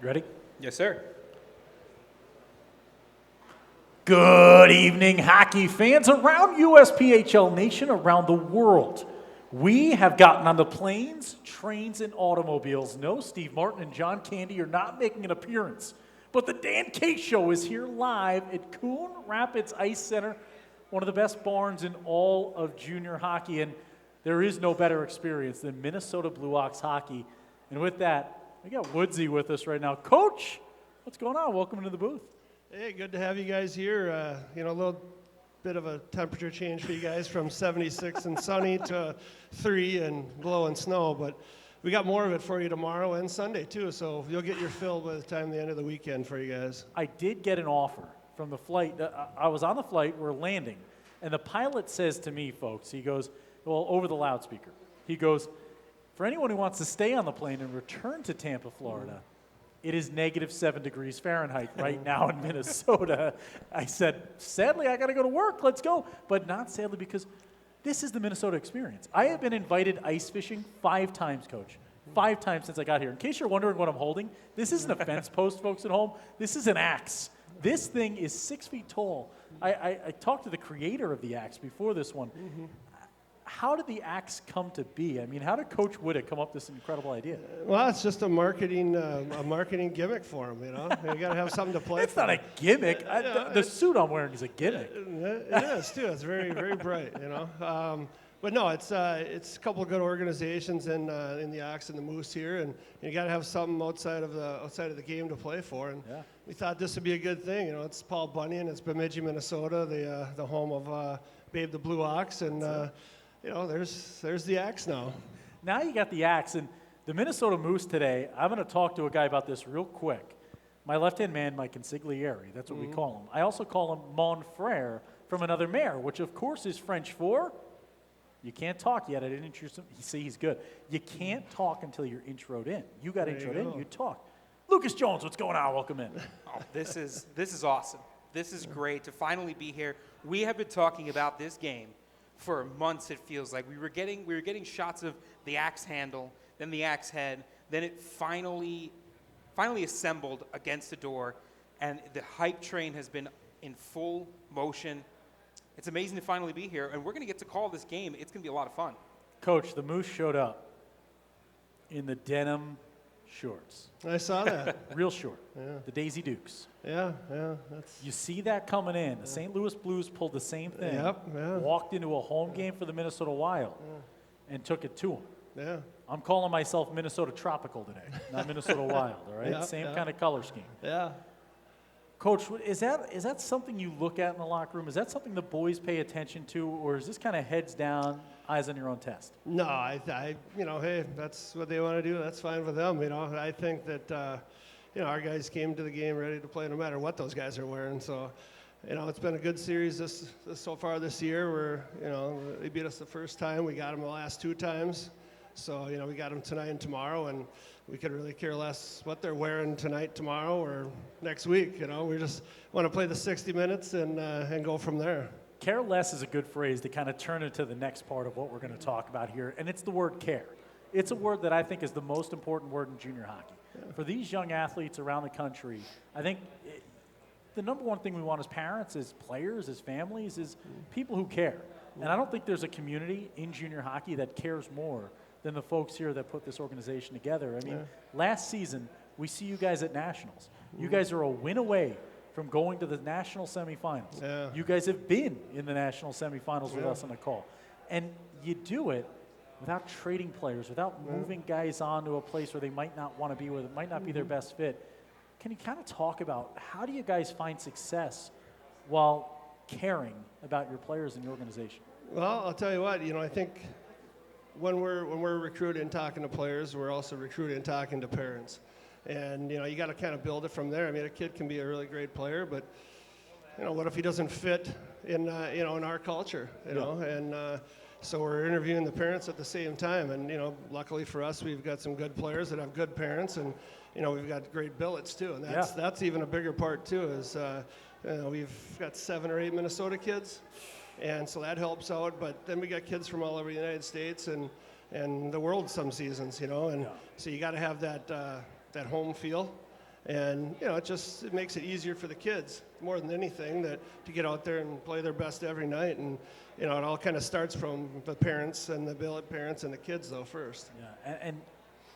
Ready? Yes, sir. Good evening, hockey fans around USPHL Nation, around the world. We have gotten on the planes, trains, and automobiles. No, Steve Martin and John Candy are not making an appearance. But the Dan K Show is here live at Coon Rapids Ice Center, one of the best barns in all of junior hockey. And there is no better experience than Minnesota Blue Ox hockey. And with that, we got Woodsy with us right now. Coach, what's going on? Welcome into the booth. Hey, good to have you guys here. A little bit of a temperature change for you guys from 76 and sunny to 3 and blowing snow, but we got more of it for you tomorrow and Sunday too, so you'll get your fill by the time the end of the weekend for you guys. I did get an offer from the flight. I was on the flight, we're landing, and the pilot says to me, folks, he goes, well, over the loudspeaker, he goes, for anyone who wants to stay on the plane and return to Tampa, Florida, it is -7 degrees Fahrenheit right now in Minnesota. I said, sadly, I got to go to work. Let's go. But not sadly, because this is the Minnesota experience. I have been invited ice fishing 5 times, Coach. 5 times since I got here. In case you're wondering what I'm holding, this isn't a fence post, folks at home. This is an axe. This thing is 6 feet tall. I talked to the creator of the axe before this one. Mm-hmm. How did the axe come to be? I mean, how did Coach Whittick come up with this incredible idea? Well, it's just a marketing gimmick for him, you know. You got to have something to play It's for. not a gimmick. The suit I'm wearing is a gimmick. It is, too. It's very, very bright, you know. But no, it's a couple of good organizations in the Ox and the Moose here, and you got to have something outside of the game to play for. And we thought this would be a good thing. You know, it's Paul Bunyan. It's Bemidji, Minnesota, the home of Babe the Blue Ox, and there's the axe now. Now you got the axe, and the Minnesota Moose today, I'm going to talk to a guy about this real quick. My left-hand man, my consigliere, that's what we call him. I also call him mon frere from another mare, which of course is French for, you can't talk yet. I didn't introduce him. See, he's good. You can't talk until you're introed in. You got introed in, you talk. Lucas Jones, what's going on? Welcome in. Oh, this is awesome. This is great to finally be here. We have been talking about this game for months. It feels like we were getting shots of the axe handle, then the axe head, then it finally assembled against the door, and the hype train has been in full motion. It's amazing to finally be here, and we're going to get to call this game. It's going to be a lot of fun. Coach, the Moose showed up in the denim shorts. I saw that. Real short. Yeah. The Daisy Dukes. Yeah. You see that coming in. The St. Louis Blues pulled the same thing. Yep, yeah. Walked into a home game for the Minnesota Wild and took it to them. Yeah. I'm calling myself Minnesota Tropical today, not Minnesota Wild, all right? Same kind of color scheme. Yeah. Coach, is that something you look at in the locker room? Is that something the boys pay attention to, or is this kind of heads down, eyes on your own test? No, hey, that's what they want to do. That's fine with them. You know, I think that, our guys came to the game ready to play no matter what those guys are wearing. So, it's been a good series this so far this year. They beat us the first time. We got them the last 2 times. So, we got them tonight and tomorrow, and we could really care less what they're wearing tonight, tomorrow, or next week. We just want to play the 60 minutes and go from there. Care less is a good phrase to kind of turn into the next part of what we're going to talk about here, and it's the word care. It's a word that I think is the most important word in junior hockey. Yeah. For these young athletes around the country, I think the number one thing we want as parents, as players, as families, is people who care. And I don't think there's a community in junior hockey that cares more than the folks here that put this organization together. I mean, last season, we see you guys at Nationals. You guys are a win away from going to the national semifinals. Yeah. You guys have been in the national semifinals with us on the call. And you do it without trading players, without moving guys on to a place where they might not want to be with, it might not be their best fit. Can you kind of talk about how do you guys find success while caring about your players and your organization? Well, I'll tell you what, I think when we're recruiting and talking to players, we're also recruiting and talking to parents. And, you got to kind of build it from there. I mean, a kid can be a really great player, but, what if he doesn't fit in our culture, And so we're interviewing the parents at the same time. And, luckily for us, we've got some good players that have good parents. And, we've got great billets, too. And that's even a bigger part, too, is, we've got 7 or 8 Minnesota kids. And so that helps out, but then we got kids from all over the United States and the world some seasons, and so you got to have that home feel. And, it makes it easier for the kids more than anything to get out there and play their best every night. And, it all kind of starts from the parents and the billet parents and the kids, though, first. Yeah, and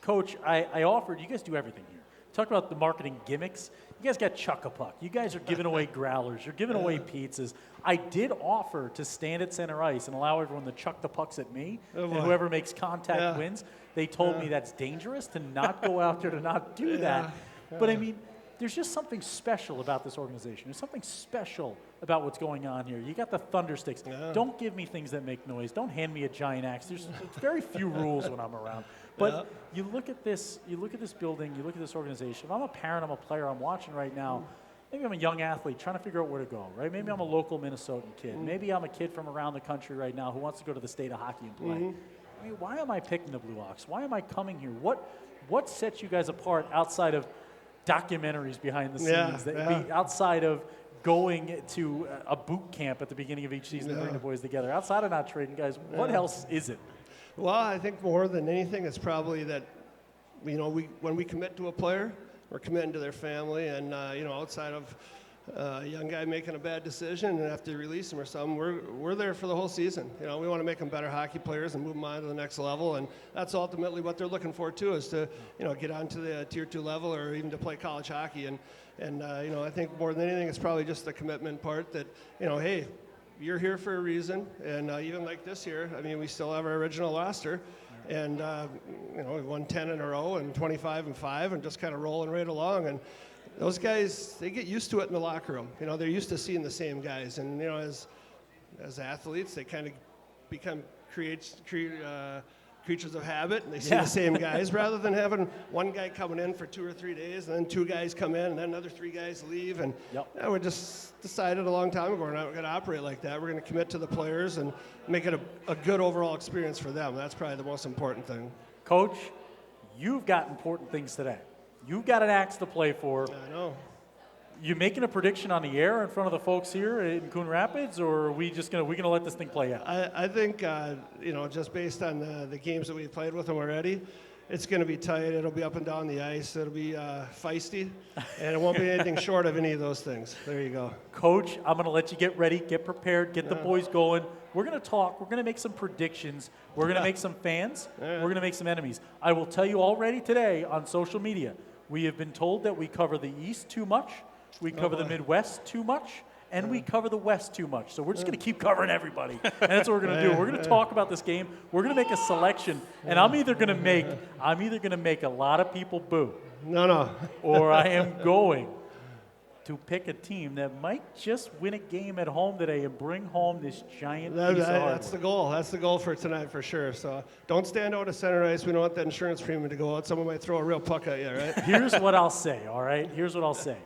Coach, I offered, you guys do everything here. Talk about the marketing gimmicks. You guys got Chuck-a-Puck. You guys are giving away growlers. You're giving away pizzas. I did offer to stand at center ice and allow everyone to chuck the pucks at me, and whoever makes contact wins. They told me that's dangerous to not go out there to not do that. But, I mean, there's just something special about this organization. There's something special about what's going on here. You got the thunder sticks. Yeah. Don't give me things that make noise. Don't hand me a giant axe. There's very few rules when I'm around. But you look at this building, you look at this organization. If I'm a parent, I'm a player, I'm watching right now. Maybe I'm a young athlete trying to figure out where to go, right? Maybe I'm a local Minnesotan kid. Maybe I'm a kid from around the country right now who wants to go to the state of hockey and play. I mean, why am I picking the Blue Hawks? Why am I coming here? What sets you guys apart outside of documentaries behind the scenes, outside of going to a boot camp at the beginning of each season to bring the boys together, outside of not trading guys, what else is it? Well, I think more than anything, it's probably that, when we commit to a player, we're committing to their family, and outside of a young guy making a bad decision and have to release him or something, we're there for the whole season. We want to make them better hockey players and move them on to the next level, and that's ultimately what they're looking for too, is to get onto the Tier 2 level or even to play college hockey. And I think more than anything, it's probably just the commitment part that hey, you're here for a reason, and even like this year, I mean, we still have our original roster, and we won 10 in a row and 25-5, and just kind of rolling right along. And those guys, they get used to it in the locker room. They're used to seeing the same guys, and as athletes, they kind of become creatures of habit, and they see the same guys rather than having one guy coming in for 2 or 3 days, and then 2 guys come in, and then another 3 guys leave. And we just decided a long time ago we're not going to operate like that. We're going to commit to the players and make it a good overall experience for them. That's probably the most important thing. Coach, you've got important things today. You've got an axe to play for. I know. You making a prediction on the air in front of the folks here in Coon Rapids, or are we just gonna let this thing play out? I think just based on the games that we've played with them already, it's going to be tight. It'll be up and down the ice. It'll be feisty, and it won't be anything short of any of those things. There you go. Coach, I'm going to let you get ready, get prepared, get the boys going. We're going to talk. We're going to make some predictions. We're going to make some fans. We're going to make some enemies. I will tell you already today on social media, we have been told that we cover the East too much, we cover the Midwest too much, and we cover the West too much. So we're just going to keep covering everybody. And that's what we're going to do. We're going to talk about this game. We're going to make a selection, and I'm either going to make a lot of people boo. No. Or I am going to pick a team that might just win a game at home today and bring home this giant piece of hardware. That's the goal. That's the goal for tonight for sure. So don't stand out at center ice. We don't want that insurance premium to go out. Someone might throw a real puck at you, right? Here's what I'll say, all right? Here's what I'll say.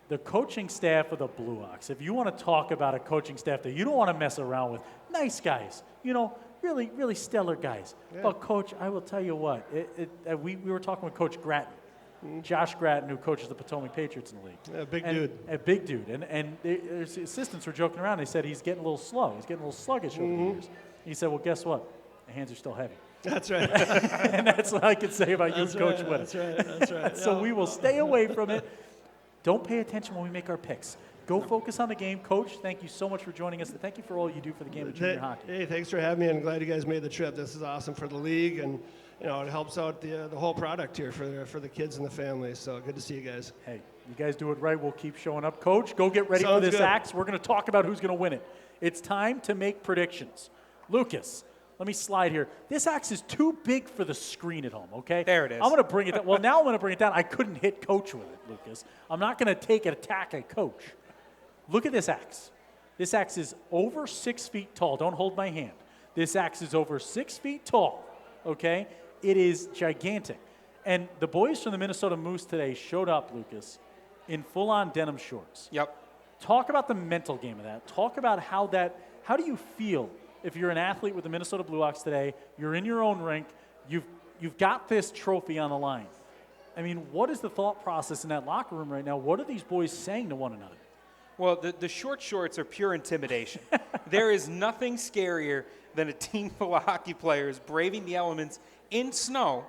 The coaching staff of the Blue Hawks, if you want to talk about a coaching staff that you don't want to mess around with, nice guys, really, really stellar guys. Yeah. But, Coach, I will tell you what, we were talking with Coach Gratton, Josh Gratton, who coaches the Potomac Patriots in the league. Yeah, big dude. A big dude. And his assistants were joking around. They said he's getting a little slow. He's getting a little sluggish over the years. He said, well, guess what? The hands are still heavy. That's right. And that's what I can say about you, Coach Witt. That's right. So we will stay away from it. Don't pay attention when we make our picks. Go focus on the game. Coach, thank you so much for joining us. And thank you for all you do for the game of junior hockey. Hey, thanks for having me. I'm glad you guys made the trip. This is awesome for the league, and it helps out the whole product here for the kids and the families. So good to see you guys. Hey, you guys do it right. We'll keep showing up. Coach, go get ready for this axe. We're going to talk about who's going to win it. It's time to make predictions. Lucas, let me slide here. This axe is too big for the screen at home, okay? There it is. I'm going to bring it down. Well, now I'm going to bring it down. I couldn't hit Coach with it, Lucas. I'm not going to take an attack at Coach. Look at this axe. This axe is over 6 feet tall. Don't hold my hand. This axe is over 6 feet tall, okay? It is gigantic. And the boys from the Minnesota Moose today showed up, Lucas, in full-on denim shorts. Yep. Talk about the mental game of that. Talk about how do you feel if you're an athlete with the Minnesota Blue Hawks today, you're in your own rink, you've got this trophy on the line. I mean, what is the thought process in that locker room right now? What are these boys saying to one another? Well, the short shorts are pure intimidation. There is nothing scarier than a team full of hockey players braving the elements in snow,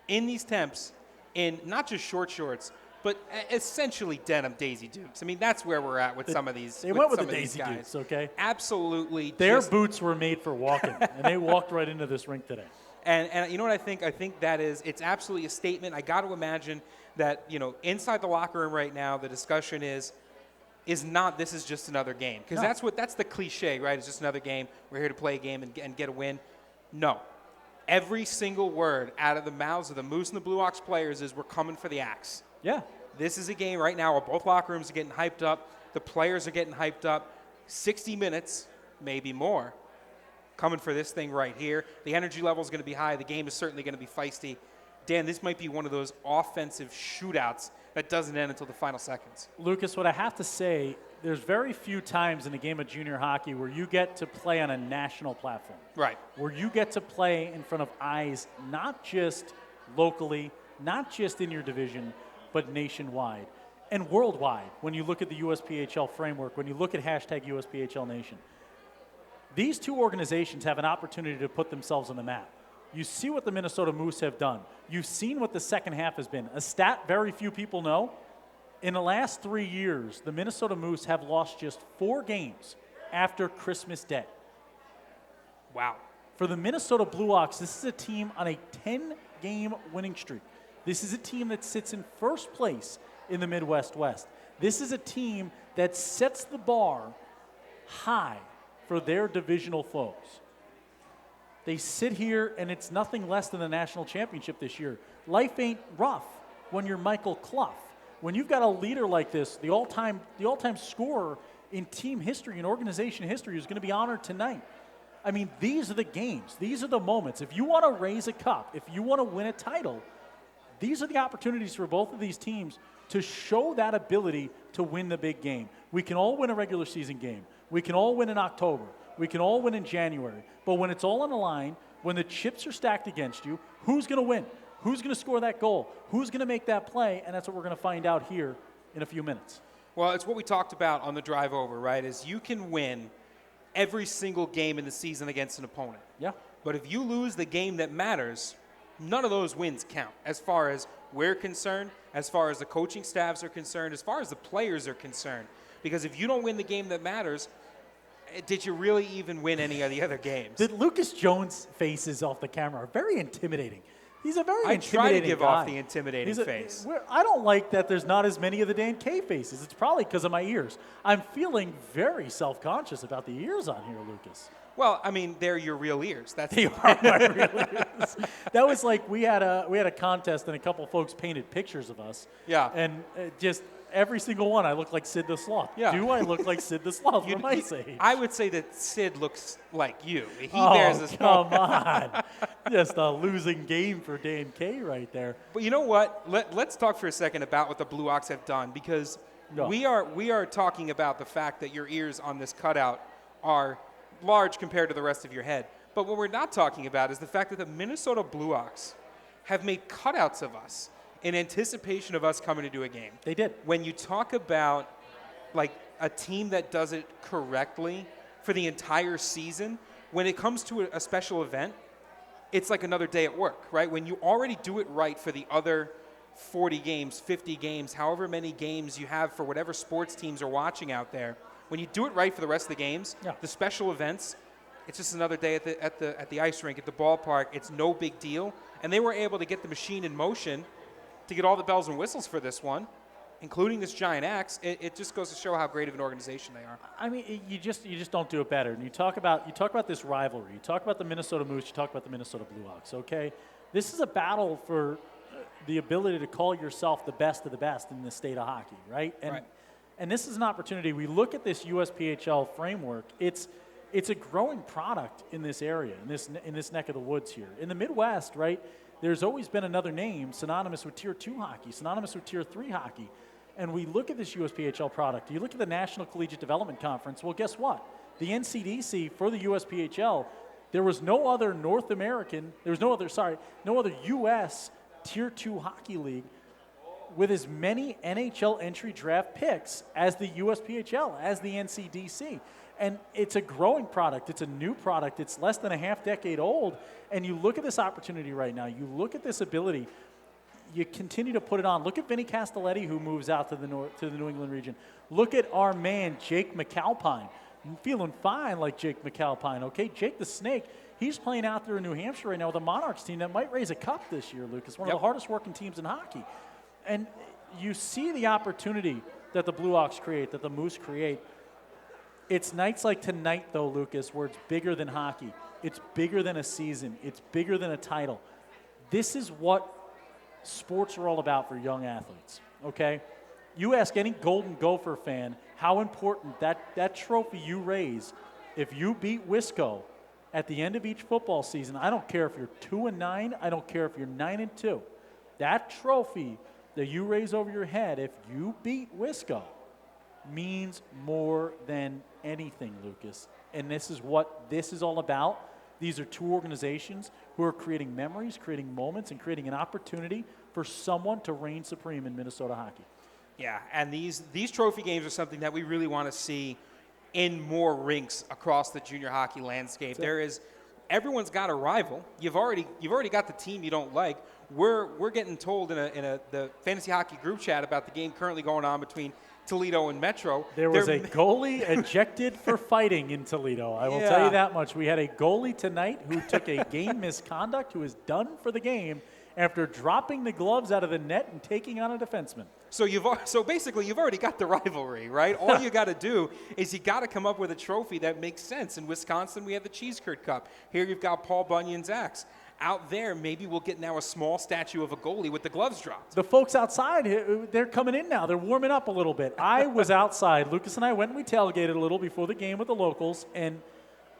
in these temps, in not just short shorts, but essentially denim Daisy Dukes. I mean, that's where we're at with some of these. They went with some the of these Daisy guys. Dukes, okay? Absolutely. Their just- boots were made for walking, and they walked right into this rink today. And you know what I think? I think that it's absolutely a statement. I got to imagine that, inside the locker room right now, the discussion is not this is just another game. Because that's the cliche, right? It's just another game. We're here to play a game and get a win. No. Every single word out of the mouths of the Moose and the Blue Ox players is we're coming for the Axe. Yeah. This is a game right now where both locker rooms are getting hyped up. The players are getting hyped up. 60 minutes, maybe more, coming for this thing right here. The energy level is going to be high. The game is certainly going to be feisty. Dan, this might be one of those offensive shootouts that doesn't end until the final seconds. Lucas, what I have to say, there's very few times in a game of junior hockey where you get to play on a national platform. Right. Where you get to play in front of eyes not just locally, not just in your division, but nationwide and worldwide. When you look at the USPHL framework, when you look at hashtag USPHL Nation, these two organizations have an opportunity to put themselves on the map. You see what the Minnesota Moose have done. You've seen what the second half has been. A stat very few people know. In the last 3 years, the Minnesota Moose have lost just 4 games after Christmas Day. Wow. For the Minnesota Blue Ox, this is a team on a 10-game winning streak. This is a team that sits in first place in the Midwest West. This is a team that sets the bar high for their divisional foes. They sit here, and it's nothing less than the national championship this year. Life ain't rough when you're Michael Clough. When you've got a leader like this, the all-time scorer in team history and organization history who's going to be honored tonight. I mean, these are the games. These are the moments. If you want to raise a cup, if you want to win a title, these are the opportunities for both of these teams to show that ability to win the big game. We can all win a regular season game. We can all win in October. We can all win in January. But when it's all on the line, when the chips are stacked against you, who's going to win? Who's going to score that goal? Who's going to make that play? And that's what we're going to find out here in a few minutes. Well, it's what we talked about on the drive over, right? Is you can win every single game in the season against an opponent. Yeah. But if you lose the game that matters, none of those wins count as far as we're concerned, as far as the coaching staffs are concerned, as far as the players are concerned. Because if you don't win the game that matters, did you really even win any of the other games? Did Lucas Jones' faces off the camera are very intimidating. He's a very I intimidating try to give guy. off the intimidating face. I don't like that there's not as many of the Dan K faces. It's probably because of my ears. I'm feeling very self-conscious about the ears on here, Lucas. Well, I mean, they're your real ears. That's They are my real ears. That was like we had a contest and a couple folks painted pictures of us. Yeah. And just every single one, I look like Sid the Sloth. Yeah. Do I look like Sid the Sloth for my sake? I would say that Sid looks like you. He Oh, bears a small. come on. Just a losing game for Dan K right there. But you know what? Let's talk for a second about what the Blue Ox have done, because No. we are talking about the fact that your ears on this cutout are large compared to the rest of your head. But what we're not talking about is the fact that the Minnesota Blue Ox have made cutouts of us in anticipation of us coming to do a game. They did. When you talk about like a team that does it correctly for the entire season, when it comes to a special event, it's like another day at work, right? When you already do it right for the other 40 games, 50 games, however many games you have for whatever sports teams are watching out there, when you do it right for the rest of the games, Yeah. the special events, it's just another day at the ice rink, at the ballpark. It's no big deal. And they were able to get the machine in motion to get all the bells and whistles for this one, including this giant axe. It just goes to show how great of an organization they are. I mean, you just don't do it better. And you talk about this rivalry. You talk about the Minnesota Moose. You talk about the Minnesota Blue Ox. Okay, this is a battle for the ability to call yourself the best of the best in the state of hockey, right? And Right. and this is an opportunity. We look at this USPHL framework. It's a growing product in this area, in this neck of the woods here in the Midwest, right? There's always been another name synonymous with Tier 2 hockey, synonymous with Tier 3 hockey. And we look at this USPHL product. You look at the National Collegiate Development Conference. Well, guess what? The NCDC for the USPHL, there was no other no other U.S. Tier 2 hockey league with as many NHL entry draft picks as the USPHL, as the NCDC. And it's a growing product. It's a new product. It's less than a half decade old. And you look at this opportunity right now. You look at this ability. you continue to put it on. Look at Vinny Castelletti, who moves out to the New England region. Look at our man, Jake McAlpine. I'm feeling fine like Jake McAlpine, okay? Jake the Snake, he's playing out there in New Hampshire right now with a Monarchs team that might raise a cup this year, Lucas. One of the hardest working teams in hockey. And you see the opportunity that the Blue Hawks create, that the Moose create. It's nights like tonight, though, Lucas, where it's bigger than hockey. It's bigger than a season. It's bigger than a title. This is what sports are all about for young athletes, okay? You ask any Golden Gopher fan how important that trophy you raise, if you beat Wisco at the end of each football season, I don't care if you're 2-9, I don't care if you're 9-2. That trophy that you raise over your head, if you beat Wisco, means more than anything, Lucas. And this is what this is all about. These are two organizations who are creating memories, creating moments, and creating an opportunity for someone to reign supreme in Minnesota hockey. Yeah, and these trophy games are something that we really want to see in more rinks across the junior hockey landscape. Everyone's got a rival. You've already got the team you don't like. We're getting told in the fantasy hockey group chat about the game currently going on between Toledo and Metro. There was a goalie ejected for fighting in Toledo. I will tell you that much. We had a goalie tonight who took a game misconduct, who is done for the game after dropping the gloves out of the net and taking on a defenseman. So basically, you've already got the rivalry, right? All you got to do is you got to come up with a trophy that makes sense. In Wisconsin, we have the Cheese Curd Cup. Here you've got Paul Bunyan's axe. Out there, maybe we'll get now a small statue of a goalie with the gloves dropped. The folks outside, they're coming in now. They're warming up a little bit. I was outside. Lucas and I went and we tailgated a little before the game with the locals, and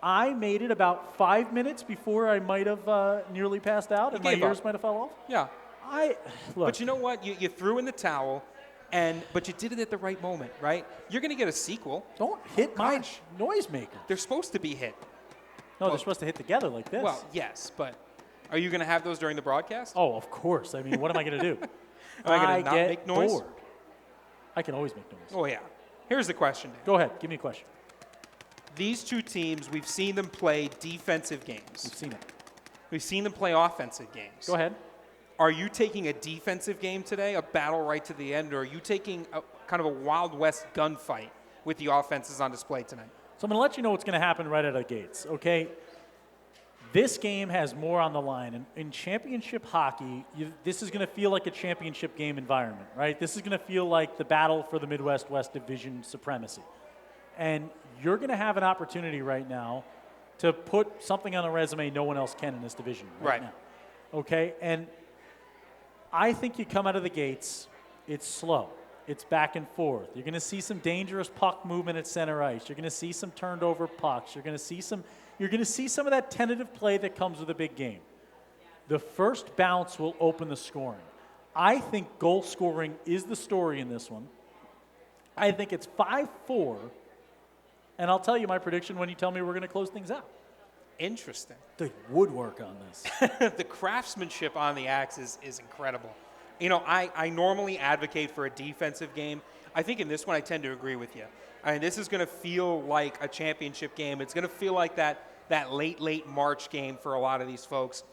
I made it about 5 minutes before I might have nearly passed out, and my ears might have fell off. Yeah. Look. But you know what? You threw in the towel, but you did it at the right moment, right? You're going to get a sequel. Don't hit my noisemaker. They're supposed to be hit. No, they're supposed to hit together like this. Well, yes, but are you going to have those during the broadcast? Oh, of course. I mean, what am I going to do? Am I going to not make noise? Bored. I can always make noise. Oh, yeah. Here's the question, Dan. Go ahead. Give me a question. These two teams, we've seen them play defensive games. We've seen it. We've seen them play offensive games. Go ahead. Are you taking a defensive game today, a battle right to the end, or are you taking kind of a Wild West gunfight with the offenses on display tonight? So I'm going to let you know what's going to happen right out of the gates, okay? This game has more on the line. In championship hockey, this is going to feel like a championship game environment, right? This is going to feel like the battle for the Midwest West Division supremacy. And you're going to have an opportunity right now to put something on the resume no one else can in this division right now. Okay? And I think you come out of the gates, it's slow. It's back and forth. You're going to see some dangerous puck movement at center ice. You're going to see some turned over pucks. You're going to see some of that tentative play that comes with a big game. The first bounce will open the scoring. I think goal scoring is the story in this one. I think it's 5-4, and I'll tell you my prediction when you tell me we're going to close things out. Interesting. The woodwork on this. The craftsmanship on the axe is incredible. You know, I normally advocate for a defensive game. I think in this one I tend to agree with you. I mean, this is going to feel like a championship game. It's going to feel like that late March game for a lot of these folks.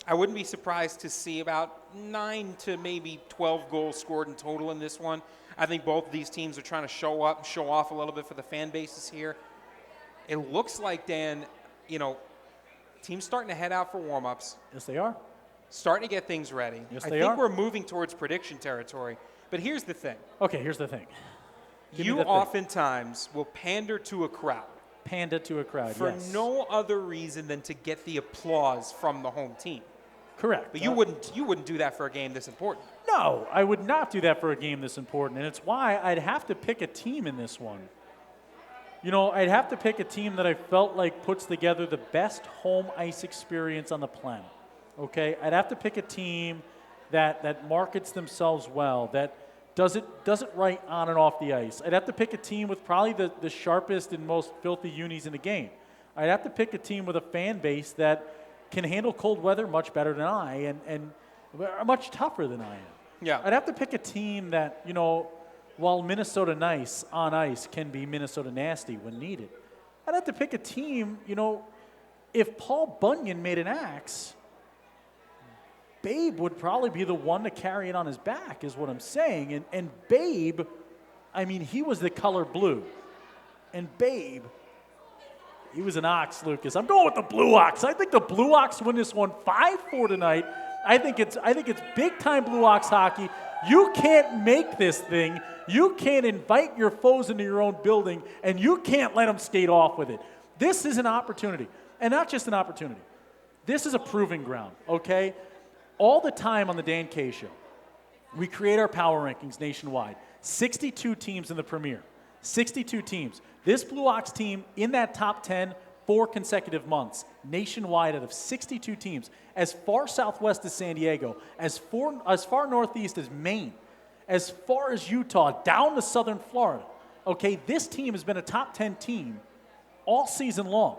I wouldn't be surprised to see about 9 to maybe 12 goals scored in total in this one. I think both of these teams are trying to show up and show off a little bit for the fan bases here. It looks like, Dan, you know, teams starting to head out for warm-ups. Yes, they are. Starting to get things ready. Yes, I they think are. we're moving towards prediction territory. But here's the thing. Okay, here's the thing. You oftentimes will pander to a crowd. Panda to a crowd, For yes. no other reason than to get the applause from the home team. Correct. But you wouldn't do that for a game this important. No, I would not do that for a game this important, and it's why I'd have to pick a team in this one. You know, I'd have to pick a team that I felt like puts together the best home ice experience on the planet. Okay? I'd have to pick a team that markets themselves well, that does it right on and off the ice. I'd have to pick a team with probably the sharpest and most filthy unis in the game. I'd have to pick a team with a fan base that can handle cold weather much better than I and much tougher than I am. Yeah. I'd have to pick a team that, you know, while Minnesota nice on ice can be Minnesota nasty when needed. I'd have to pick a team, you know, if Paul Bunyan made an axe, Babe would probably be the one to carry it on his back, is what I'm saying. And Babe, I mean, he was the color blue. And Babe, he was an Ox, Lucas. I'm going with the Blue Ox. I think the Blue Ox win this one 5-4 tonight. I think it's big-time Blue Ox hockey. You can't make this thing. You can't invite your foes into your own building, and you can't let them skate off with it. This is an opportunity, and not just an opportunity. This is a proving ground, okay? All the time on the Dan K Show, we create our power rankings nationwide. 62 teams in the Premier. 62 teams. This Blue Ox team in that top 10 4 consecutive months, nationwide out of 62 teams, as far southwest as San Diego, as far northeast as Maine, as far as Utah, down to southern Florida. Okay, this team has been a top 10 team all season long.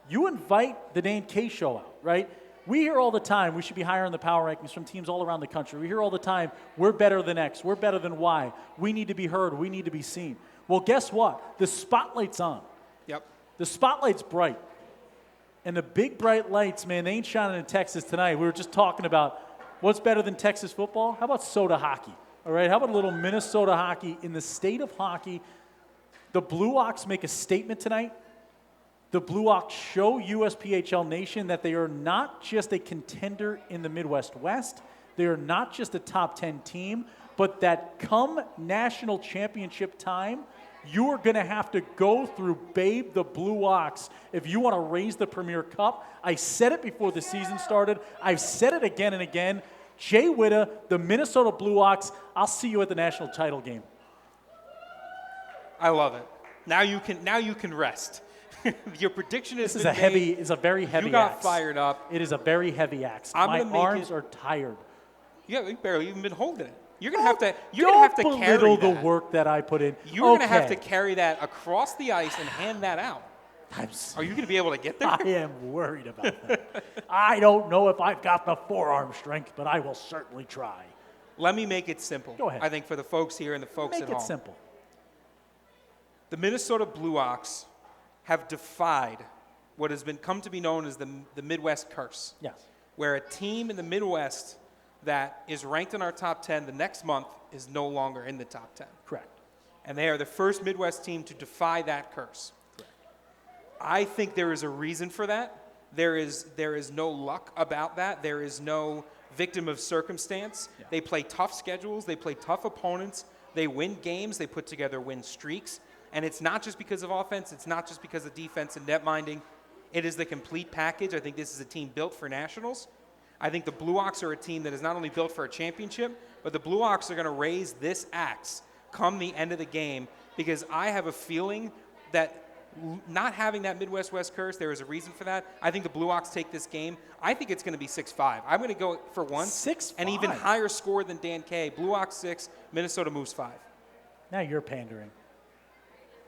You invite the Dan K Show out, right? We hear all the time we should be higher in the power rankings from teams all around the country. We hear all the time we're better than X, we're better than Y. We need to be heard, we need to be seen. Well, guess what? The spotlight's on. Yep. The spotlight's bright. And the big bright lights, man, they ain't shining in Texas tonight. We were just talking about what's better than Texas football? How about soda hockey? All right, how about a little Minnesota hockey in the state of hockey? The Blue Ox make a statement tonight. The Blue Ox show USPHL Nation that they are not just a contender in the Midwest West. They are not just a top 10 team, but that come national championship time, you are going to have to go through Babe the Blue Ox if you want to raise the Premier Cup. I said it before the season started. I've said it again and again. Jay Witta, the Minnesota Blue Ox, I'll see you at the national title game. I love it. Now you can rest. Your prediction is This is a very heavy You got axe. fired up. It is a very heavy axe. I'm My gonna make arms it- are tired. You haven't barely even been holding it. You're gonna Don't have to carry belittle the that. work that I put in. You're gonna have to Okay. carry that across the ice and hand that out. Are you gonna be able to get there? I am worried about that. I don't know if I've got the forearm strength, but I will certainly try. Let me make it simple. Go ahead. I think for the folks here and the folks Make at it home. simple. The Minnesota Blue Ox have defied what has come to be known as the Midwest curse, Yes. where a team in the Midwest that is ranked in our top 10 the next month is no longer in the top 10. Correct. And they are the first Midwest team to defy that curse. Correct. I think there is a reason for that. There is no luck about that. There is no victim of circumstance. Yeah. They play tough schedules. They play tough opponents. They win games. They put together win streaks. And it's not just because of offense. It's not just because of defense and net minding. It is the complete package. I think this is a team built for nationals. I think the Blue Ox are a team that is not only built for a championship, but the Blue Ox are going to raise this axe come the end of the game, because I have a feeling that not having that Midwest-West curse, there is a reason for that. I think the Blue Ox take this game. I think it's going to be 6-5. I'm going to go for once 6-5. an even higher score than Dan K. Blue Ox 6, Minnesota moves 5. Now you're pandering.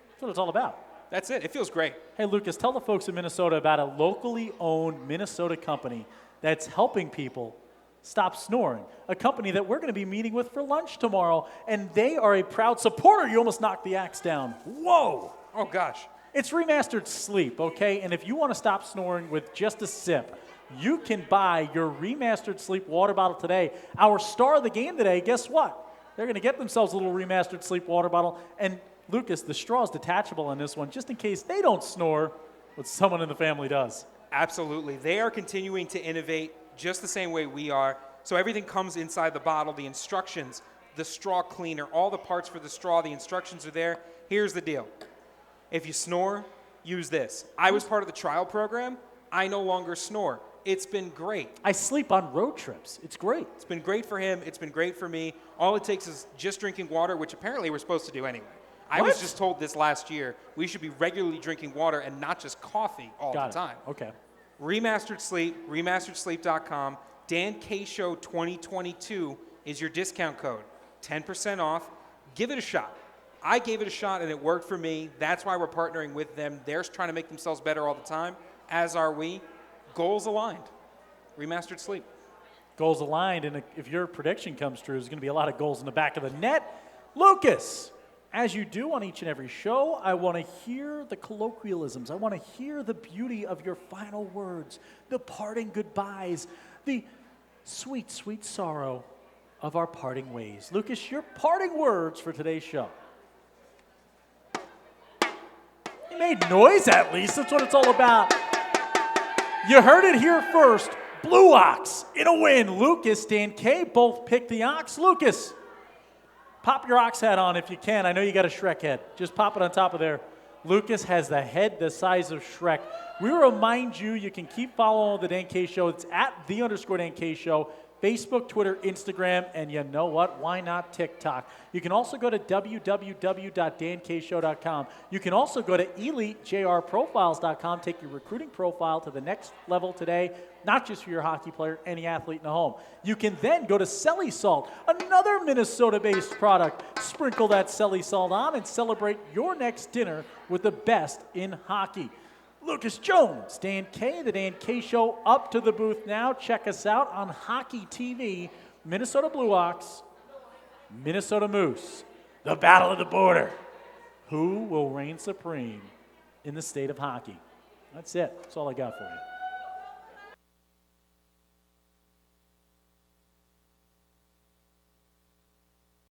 That's what it's all about. That's it. It feels great. Hey, Lucas, tell the folks in Minnesota about a locally owned Minnesota company that's helping people stop snoring, a company that we're going to be meeting with for lunch tomorrow, and they are a proud supporter. You almost knocked the axe down. Whoa! Oh, gosh. It's Remastered Sleep, okay? And if you want to stop snoring with just a sip, you can buy your Remastered Sleep water bottle today. Our star of the game today, guess what? They're going to get themselves a little Remastered Sleep water bottle. And Lucas, the straw is detachable on this one, just in case they don't snore, but someone in the family does. Absolutely. They are continuing to innovate just the same way we are. So everything comes inside the bottle, the instructions, the straw cleaner, all the parts for the straw, the instructions are there. Here's the deal. If you snore, use this. I was part of the trial program. I no longer snore. It's been great. I sleep on road trips. It's great. It's been great for him. It's been great for me. All it takes is just drinking water, which apparently we're supposed to do anyway. I was just told this last year we should be regularly drinking water and not just coffee all Got the it. time. Okay. Remastered Sleep, remasteredsleep.com. Dan K Show 2022 is your discount code. 10% off. Give it a shot. I gave it a shot and it worked for me. That's why we're partnering with them. They're trying to make themselves better all the time, as are we. Goals aligned. Remastered Sleep. Goals aligned, and if your prediction comes true, there's going to be a lot of goals in the back of the net. Lucas, as you do on each and every show, I want to hear the colloquialisms. I want to hear the beauty of your final words, the parting goodbyes, the sweet, sweet sorrow of our parting ways. Lucas, your parting words for today's show. You made noise at least. That's what it's all about. You heard it here first. Blue Ox in a win. Lucas, Dan K both picked the Ox. Lucas, pop your Ox hat on if you can. I know you got a Shrek head. Just pop it on top of there. Lucas has the head the size of Shrek. We remind you, you can keep following the Dan K Show. It's at @Dan K Show. Facebook, Twitter, Instagram, and you know what? Why not TikTok? You can also go to www.dankshow.com. You can also go to EliteJRProfiles.com. Take your recruiting profile to the next level today, not just for your hockey player, any athlete in the home. You can then go to Selly Salt, another Minnesota-based product. Sprinkle that Selly Salt on and celebrate your next dinner with the best in hockey. Lucas Jones, Dan K, the Dan K Show, up to the booth now. Check us out on Hockey TV. Minnesota Blue Ox, Minnesota Moose, the battle of the border. Who will reign supreme in the state of hockey? That's it. That's all I got for you.